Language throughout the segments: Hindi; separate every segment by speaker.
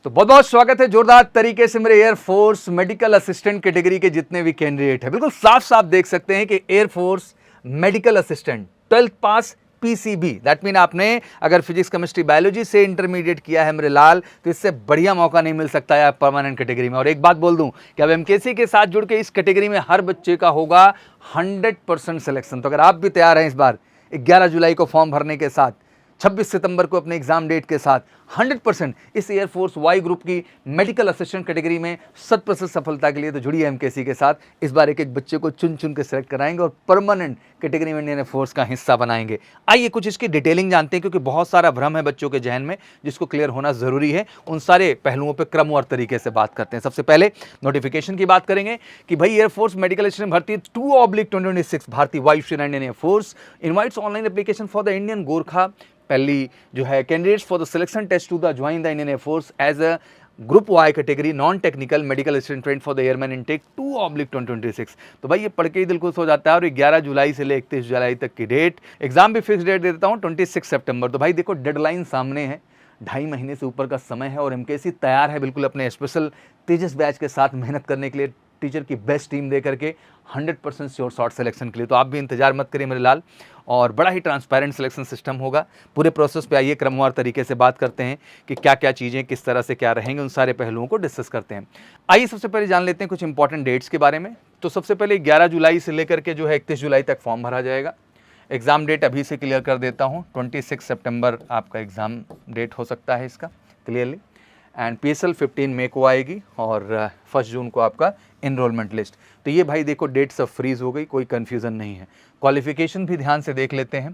Speaker 1: तो बहुत बहुत स्वागत है जोरदार तरीके से मेरे एयरफोर्स मेडिकल असिस्टेंट कैटेगरी के जितने भी कैंडिडेट हैं। बिल्कुल साफ साफ देख सकते हैं कि air force medical assistant 12th pass PCB, that mean आपने अगर फिजिक्स केमिस्ट्री बायोलॉजी से इंटरमीडिएट किया है मेरे लाल, तो इससे बढ़िया मौका नहीं मिल सकता है परमानेंट कैटेगरी में। और एक बात बोल दूं कि अब एमकेसी के साथ जुड़ के इस कैटेगरी में हर बच्चे का होगा 100% सिलेक्शन। तो अगर आप भी तैयार हैं इस बार 11 जुलाई को फॉर्म भरने के साथ, 26 सितंबर को अपने एग्जाम डेट के साथ 100% इस एयरफोर्स वाई ग्रुप की मेडिकल असिस्टेंट कैटेगरी में 100% सफलता के लिए तो जुड़िए एमकेसी के साथ। इस बार एक एक बच्चे को चुन चुन के सिलेक्ट कराएंगे और परमानेंट कैटेगरी में इंडियन एयरफोर्स का हिस्सा बनाएंगे। आइए कुछ इसकी डिटेलिंग जानते हैं, क्योंकि बहुत सारा भ्रम है बच्चों के जहन में जिसको क्लियर होना जरूरी है। उन सारे पहलुओं पर क्रमवार तरीके से बात करते हैं। सबसे पहले नोटिफिकेशन की बात करेंगे कि भाई एयरफोर्स मेडिकल असिस्टेंट भर्ती 2/2026 भारतीय वायुसेना Indian air force invites online application for the Indian Gorkha. पहली जो है candidates for the selection test to the join the Indian air force as a group Y category non technical medical assistant trend for the airman intake 2/2026। तो भाई ये पढ़ के ही दिल खुश हो जाता है। और 11 जुलाई से ले 31 जुलाई तक की डेट, एग्जाम भी फिक्स डेट दे देता हूँ 26 सितंबर। तो भाई देखो डेडलाइन सामने है, 2.5 महीने से ऊपर का समय है और एमकेसी तैयार है बिल्कुल अपने स्पेशल तेजस बैच के साथ मेहनत करने के लिए, टीचर की बेस्ट टीम दे करके 100% श्योर शॉर्ट सिलेक्शन के लिए। तो आप भी इंतजार मत करिए मेरे लाल, और बड़ा ही ट्रांसपेरेंट सिलेक्शन सिस्टम होगा। पूरे प्रोसेस पे आइए क्रमवार तरीके से बात करते हैं कि क्या क्या चीज़ें किस तरह से क्या रहेंगे, उन सारे पहलुओं को डिस्कस करते हैं। आइए सबसे पहले जान लेते हैं कुछ इंपॉर्टेंट डेट्स के बारे में। तो सबसे पहले 11 जुलाई से लेकर के जो है 31 जुलाई तक फॉर्म भरा जाएगा। एग्ज़ाम डेट अभी से क्लियर कर देता हूँ, 26 सितंबर आपका एग्ज़ाम डेट हो सकता है इसका क्लियरली। एंड पीएसएल 15 मई को आएगी और 1 जून को आपका इनरोलमेंट लिस्ट। तो ये भाई देखो डेट सब फ्रीज हो गई, कोई कन्फ्यूज़न नहीं है। क्वालिफिकेशन भी ध्यान से देख लेते हैं।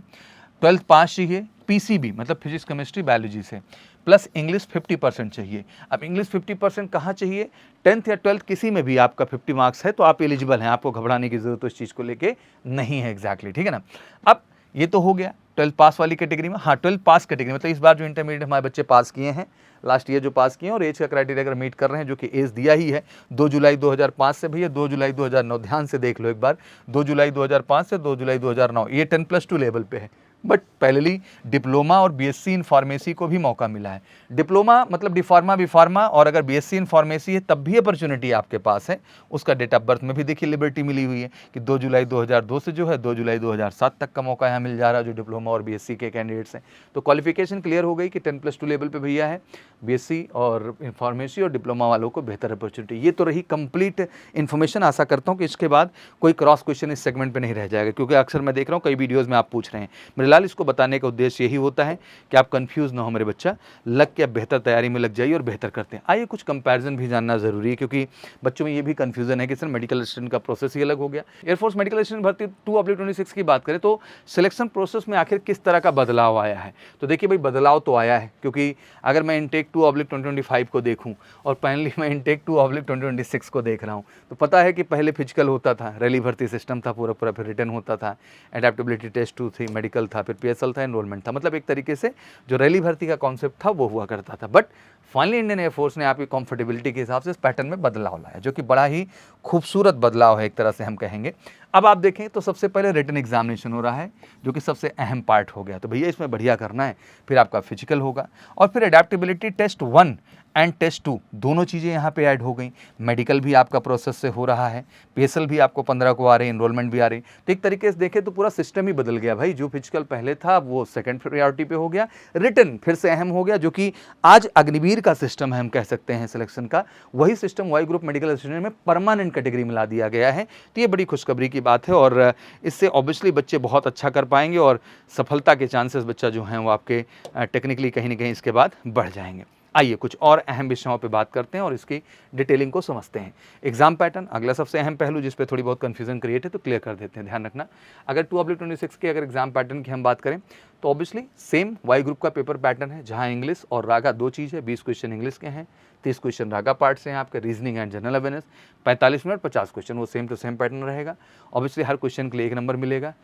Speaker 1: 12th पास चाहिए पीसीबी मतलब फिजिक्स केमिस्ट्री बायोलॉजी से, प्लस इंग्लिश 50% चाहिए। अब इंग्लिश 50% कहाँ चाहिए? 10th या 12th किसी में भी आपका 50 मार्क्स है तो आप एलिजिबल हैं, आपको घबराने की जरूरत उस चीज़ को लेके नहीं है एग्जैक्टली, ठीक है ना। अब ये तो हो गया 12th पास वाली कैटेगरी में। हाँ 12th पास कैटेगरी मतलब इस बार जो इंटरमीडिएट हमारे बच्चे पास किए हैं, लास्ट ईयर जो पास किए हैं और एज का क्राइटेरिया अगर मीट कर रहे हैं, जो कि एज दिया ही है 2 जुलाई 2005 से, भैया 2 जुलाई 2009, ध्यान से देख लो एक बार, 2 जुलाई 2005 से 2 जुलाई 2009, ये 10+2 लेवल पे है। बट पहले डिप्लोमा और बीएससी इन फार्मेसी को भी मौका मिला है। डिप्लोमा मतलब डिफार्मा बिफार्मा, और अगर बीएससी इन फार्मेसी है तब भी अपॉर्चुनिटी आपके पास है। उसका डेट ऑफ बर्थ में भी देखिए लिबर्टी मिली हुई है कि 2 जुलाई 2002 से जो है 2 जुलाई 2007 तक का मौका यहाँ मिल जा रहा है जो डिप्लोमा और बीएससी के कैंडिडेट्स हैं। तो क्वालिफिकेशन क्लियर हो गई कि 10+2 लेवल पे भैया है, बीएससी और फार्मेसी और डिप्लोमा वालों को बेहतर अपॉर्चुनिटी। ये तो रही कंप्लीट इन्फॉर्मेशन। आशा करता हूँ कि इसके बाद कोई क्रॉस क्वेश्चन इस सेगमेंट पे नहीं रह जाएगा, क्योंकि अक्सर मैं देख रहा हूँ कई वीडियोज़ में आप पूछ रहे हैं। मेरे लाल इसको बताने का उद्देश्य यही होता है कि आप कंफ्यूज ना हो मेरे बच्चा, लग के आप बेहतर तैयारी में लग जाइए और बेहतर करते हैं। आइए कुछ कंपैरिजन भी जानना जरूरी है, क्योंकि बच्चों में ये भी कंफ्यूजन है कि सर मेडिकल असिस्टेंट का प्रोसेस ही अलग हो गया। एयरफोर्स मेडिकल असिस्टेंट भर्ती 2/26 की बात करें तो सिलेक्शन प्रोसेस में आखिर किस तरह का बदलाव आया है। तो देखिए भाई बदलाव तो आया है, क्योंकि अगर मैं इनटेक 2/2025 को देखूं और फाइनली मैं इनटेक 2/2026 को देख रहा हूं, तो पता है कि पहले फिजिकल होता था, रैली भर्ती सिस्टम था पूरा पूरा, फिर रिटर्न होता था, एडेप्टेबिलिटी टेस्ट 2 थी, मेडिकल था, फिर पीएसएल था, एनरोलमेंट था। मतलब एक तरीके से जो रैली भर्ती का कॉन्सेप्ट था वो हुआ करता था। बट फाइनली इंडियन एयरफोर्स ने आपकी कंफर्टेबिलिटी के हिसाब से इस पैटर्न में बदलाव लाया, जो कि बड़ा ही खूबसूरत बदलाव है एक तरह से हम कहेंगे। अब आप देखें तो सबसे पहले रिटन एग्जामिनेशन हो रहा है, जो कि सबसे अहम पार्ट हो गया। तो भैया इसमें बढ़िया करना है, फिर आपका फिजिकल होगा और फिर एडेप्टेबिलिटी टेस्ट 1 एंड टेस्ट 2 दोनों चीज़ें यहाँ पे ऐड हो गई। मेडिकल भी आपका प्रोसेस से हो रहा है, पीएसएल भी आपको 15 को आ रही है, एनरोलमेंट भी आ रही। तो एक तरीके से देखें तो पूरा सिस्टम ही बदल गया भाई। जो फिजिकल पहले था वो सेकंड प्रायोरिटी पे हो गया, रिटन फिर से अहम हो गया, जो कि आज अग्निवीर का सिस्टम है हम कह सकते हैं सिलेक्शन का, वही system Y group medical assistant में परमानेंट कैटेगरी में ला दिया गया है। तो ये बड़ी खुशखबरी की बात है और इससे ऑब्वियसली बच्चे बहुत अच्छा कर पाएंगे और सफलता के चांसेस बच्चा जो हैं वो आपके टेक्निकली कहीं ना कहीं इसके बाद बढ़ जाएंगे। आइए कुछ और अहम विषयों पे बात करते हैं और इसकी डिटेलिंग को समझते हैं। एग्जाम पैटर्न अगला सबसे अहम पहलू जिस पे थोड़ी बहुत कंफ्यूजन क्रिएट है, तो क्लियर कर देते हैं। ध्यान रखना, अगर 2/26 के अगर एग्जाम पैटर्न की हम बात करें तो ऑब्वियसली सेम वाई ग्रुप का पेपर पैटर्न है, जहां इंग्लिश और रागा 2 चीज़ है। 20 क्वेश्चन इंग्लिश के हैं, 30 क्वेश्चन रागा पार्ट से हैं आपके, reasoning and general awareness 45 minute 50 question, वो सेम टू सेम पैटर्न रहेगा। ऑब्वियसली हर क्वेश्चन के लिए 1 नंबर मिलेगा।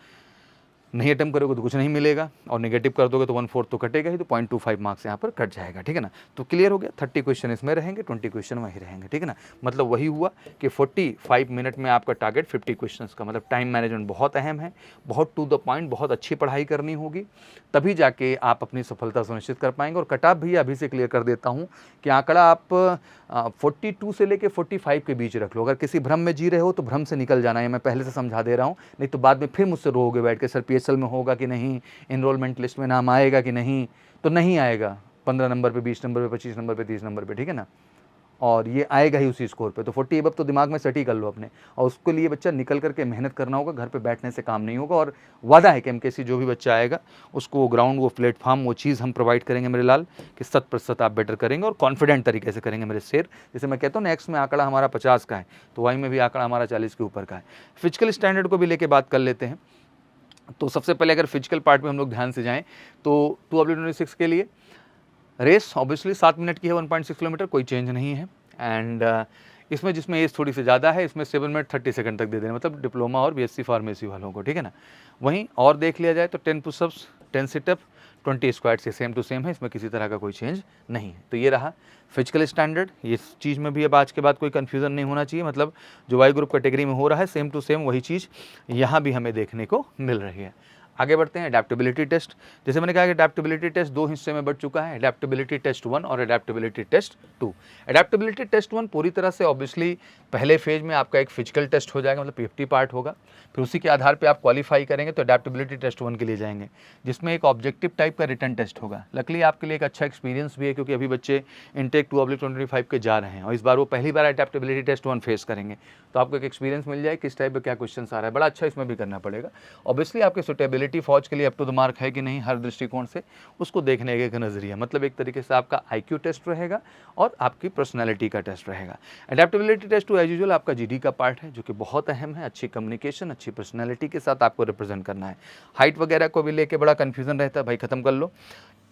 Speaker 1: नहीं अटेम्प्ट करोगे तो कुछ नहीं मिलेगा, और नेगेटिव कर दोगे तो 1/4 तो कटेगा ही, तो 0.25 मार्क्स यहाँ पर कट जाएगा, ठीक है ना। तो क्लियर हो गया, 30 क्वेश्चन इसमें रहेंगे, 20 क्वेश्चन वहीं रहेंगे, ठीक है ना। मतलब वही हुआ कि 45 मिनट में आपका टारगेट 50 क्वेश्चन का। मतलब टाइम मैनेजमेंट बहुत अहम है, बहुत टू द पॉइंट, बहुत अच्छी पढ़ाई करनी होगी, तभी जाके आप अपनी सफलता सुनिश्चित कर पाएंगे। और कट ऑफ भी अभी से क्लियर कर देता हूँ कि आंकड़ा आप 42 से लेके 45 के बीच रख लो। अगर किसी भ्रम में जी रहे हो तो भ्रम से निकल जाना है, मैं पहले से समझा दे रहा हूँ, नहीं तो बाद में फिर मुझसे रोओगे बैठ के, सर PSL में होगा कि नहीं, इनरोलमेंट लिस्ट में नाम आएगा कि नहीं। तो नहीं आएगा 15 नंबर पे, 20 नंबर पे, 25 नंबर पे, 30 नंबर पे, ठीक है ना। और ये आएगा ही उसी स्कोर पे। तो 40 अबव तो दिमाग में सेट ही कर लो अपने, और उसके लिए बच्चा निकल करके मेहनत करना होगा, घर पे बैठने से काम नहीं होगा। और वादा है कि MKC जो भी बच्चा आएगा उसको वो ग्राउंड, वो प्लेटफॉर्म, वो चीज़ हम प्रोवाइड करेंगे मेरे लाल, कि 100% आप बेटर करेंगे और कॉन्फिडेंट तरीके से करेंगे मेरे शेर। जैसे मैं कहता हूँ नेक्स्ट में आंकड़ा हमारा 50 का है, तो वाई में भी आंकड़ा हमारा 40 के ऊपर का है। फिजिकल स्टैंडर्ड को भी लेके बात कर लेते हैं। तो सबसे पहले अगर फिजिकल पार्ट में हम लोग ध्यान से जाएँ तो 2/26 के लिए रेस ऑब्वियसली 7 मिनट की है, 1.6 किलोमीटर, कोई चेंज नहीं है। एंड इसमें जिसमें एज थोड़ी सी ज़्यादा है, इसमें 7 मिनट 30 सेकंड तक दे देना, मतलब डिप्लोमा और BSc फार्मेसी वालों को, ठीक है ना। वहीं और देख लिया जाए तो 10 पुशअप्स, 10 सिटअप, 20 स्क्वाट्स, ये सेम टू सेम है, इसमें किसी तरह का कोई चेंज नहीं है। तो ये रहा फिजिकल स्टैंडर्ड। इस चीज़ में भी अब आज के बाद कोई कन्फ्यूज़न नहीं होना चाहिए, मतलब जो वाई ग्रुप कैटेगरी में हो रहा है सेम टू सेम वही चीज़ यहाँ भी हमें देखने को मिल रही है। आगे बढ़ते हैं, एडेप्टेबिलिटी टेस्ट। जैसे मैंने कहा कि एडेप्टेबिलिटी टेस्ट 2 हिस्से में बढ़ चुका है, एडेप्टेबिलिटी टेस्ट 1 और एडेप्टेबिलिटी टेस्ट 2। एडेप्टेबिलिटी टेस्ट 1 पूरी तरह से ऑब्वियसली पहले फेज में आपका एक फिजिकल टेस्ट हो जाएगा, मतलब PFT पार्ट होगा, फिर उसी के आधार पे आप क्वालिफाई करेंगे तो एडेप्टेबिलिटी टेस्ट 1 के लिए जाएंगे, जिसमें एक ऑब्जेक्टिव टाइप का रिटन टेस्ट होगा। लकली आपके लिए एक अच्छा एक्सपीरियंस भी है, क्योंकि अभी बच्चे इनटेक 2/25 के जा रहे हैं और इस बार वो पहली बार एडेप्टेबिलिटी टेस्ट 1 फेस करेंगे, तो आपको एक एक्सपीरियंस मिल जाए किस टाइप का क्या क्वेश्चन आ रहा है। बड़ा अच्छा इसमें भी करना पड़ेगा। ऑब्वियसली आपकी सुटेबिलिटी फौज के लिए अप टू द मार्क है कि नहीं, हर दृष्टिकोण से उसको देखने का एक नज़रिया, मतलब एक तरीके से आपका IQ टेस्ट रहेगा और आपकी पर्सनैलिटी का टेस्ट रहेगा। एडेप्टेबिलिटी टेस्ट 2 एज यूजुअल आपका GD का पार्ट है, जो कि बहुत अहम है। अच्छी कम्युनिकेशन, अच्छी पर्सनैलिटी के साथ आपको रिप्रेजेंट करना है। हाइट वगैरह को भी लेके बड़ा कन्फ्यूजन रहता है, भाई ख़त्म कर लो।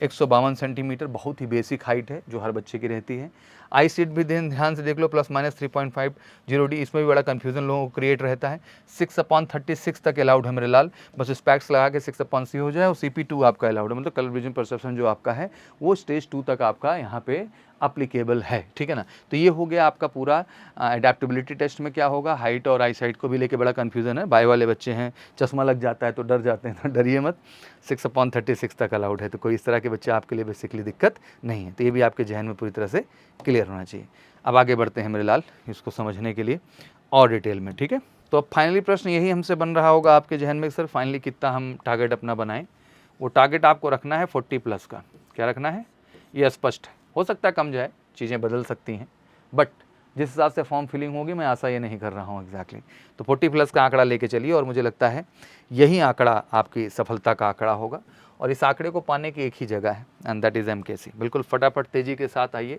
Speaker 1: 152 सेंटीमीटर बहुत ही बेसिक हाइट है जो हर बच्चे की रहती है। आई सीट भी ध्यान से देख लो, ±3.50D, इसमें भी बड़ा कन्फ्यूजन लोगों को क्रिएट रहता है। 6/36 तक अलाउड है मेरे लाल, बस स्पैक्स लगा के 6/C हो जाए, और CP2 आपका अलाउड है, मतलब कलर विजन परसेप्शन जो आपका है वो स्टेज 2 तक आपका यहाँ पे अप्लीकेबल है, ठीक है ना। तो ये हो गया आपका पूरा एडेप्टेबिलिटी टेस्ट में क्या होगा। हाइट और आई साइट को भी लेके बड़ा कन्फ्यूजन है, बाय वाले बच्चे हैं, चश्मा लग जाता है तो डर जाते हैं, तो डरिए मत, 6/36 तक अलाउड है, तो कोई इस तरह के बच्चे आपके लिए बेसिकली दिक्कत नहीं है। तो ये भी आपके जहन में पूरी तरह से क्लियर होना चाहिए। अब आगे बढ़ते हैं मेरे लाल इसको समझने के लिए और डिटेल में, ठीक है। तो अब फाइनली प्रश्न यही हमसे बन रहा होगा आपके जहन में, सर फाइनली कितना हम टारगेट अपना बनाएं। वो टारगेट आपको रखना है 40+ का। क्या रखना है ये स्पष्ट है, हो सकता है कम जाए, चीज़ें बदल सकती हैं, बट जिस हिसाब से फॉर्म फिलिंग होगी मैं आशा ये नहीं कर रहा हूँ एग्जैक्टली। तो 40+ का आंकड़ा लेके चलिए, और मुझे लगता है यही आंकड़ा आपकी सफलता का आंकड़ा होगा, और इस आंकड़े को पाने की एक ही जगह है, एंड दैट इज़ MKC। बिल्कुल फटाफट तेज़ी के साथ आइए।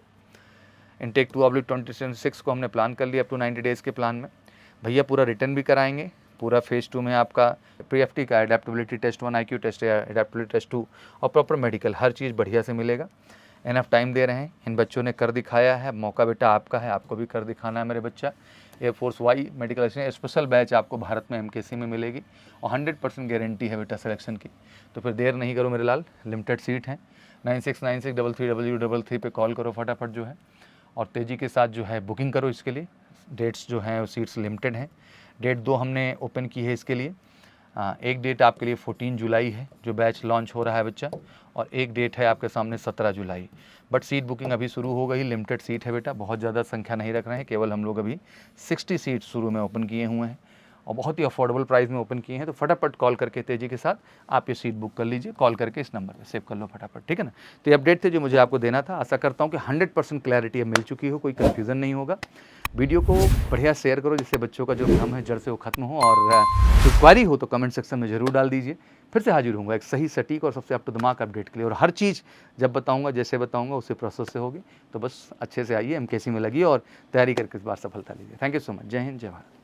Speaker 1: इनटेक 2/26 को हमने प्लान कर लिया अप टू 90 डेज़ के प्लान में। भैया पूरा रिटर्न भी कराएंगे, पूरा फेज़ 2 में आपका PFT का एडेप्टेबिलिटी टेस्ट 1, IQ टेस्ट या एडेप्टेबिलिटी टेस्ट 2 और प्रॉपर मेडिकल, हर चीज़ बढ़िया से मिलेगा। इनफ टाइम दे रहे हैं, इन बच्चों ने कर दिखाया है, मौका बेटा आपका है, आपको भी कर दिखाना है मेरे बच्चा। Air force Y medical assistant special batch आपको भारत में MKC में मिलेगी, और 100% गारंटी है बेटा सिलेक्शन की। तो फिर देर नहीं करो मेरे लाल, लिमिटेड सीट हैं, 96963333 पे कॉल करो फटाफट जो है, और तेज़ी के साथ जो है बुकिंग करो इसके लिए। डेट्स जो हैं वो सीट्स लिमिटेड हैं। डेट 2 हमने ओपन की है इसके लिए। एक डेट आपके लिए 14 जुलाई है जो बैच लॉन्च हो रहा है बच्चा, और एक डेट है आपके सामने 17 जुलाई। बट सीट बुकिंग अभी शुरू हो गई, लिमिटेड सीट है बेटा, बहुत ज़्यादा संख्या नहीं रख रहे हैं, केवल हम लोग अभी 60 सीट शुरू में ओपन किए हुए हैं, और बहुत ही अफोर्डेबल प्राइस में ओपन किए हैं। तो फटाफट कॉल करके तेज़ी के साथ आप ये सीट बुक कर लीजिए, कॉल करके इस नंबर पे सेव कर लो फटाफट, ठीक है ना। तो ये अपडेट थे जो मुझे आपको देना था। आशा करता हूँ कि 100% क्लैरिटी अब मिल चुकी हो, कोई कन्फ्यूज़न नहीं होगा। वीडियो को बढ़िया शेयर करो, जिससे बच्चों का जो भ्रम है जड़ से वो खत्म हो, और कुछ क्वारी हो तो कमेंट सेक्शन में ज़रूर डाल दीजिए। फिर से हाजिर होऊंगा एक सही सटीक और सबसे up to the mark update के लिए, और हर चीज़ जब बताऊंगा जैसे बताऊंगा उसी प्रोसेस से होगी। तो बस अच्छे से आइए, MKC में लगिए और तैयारी करके इस बार सफलता लीजिए। Thank you so much. जय हिंद, जय भारत।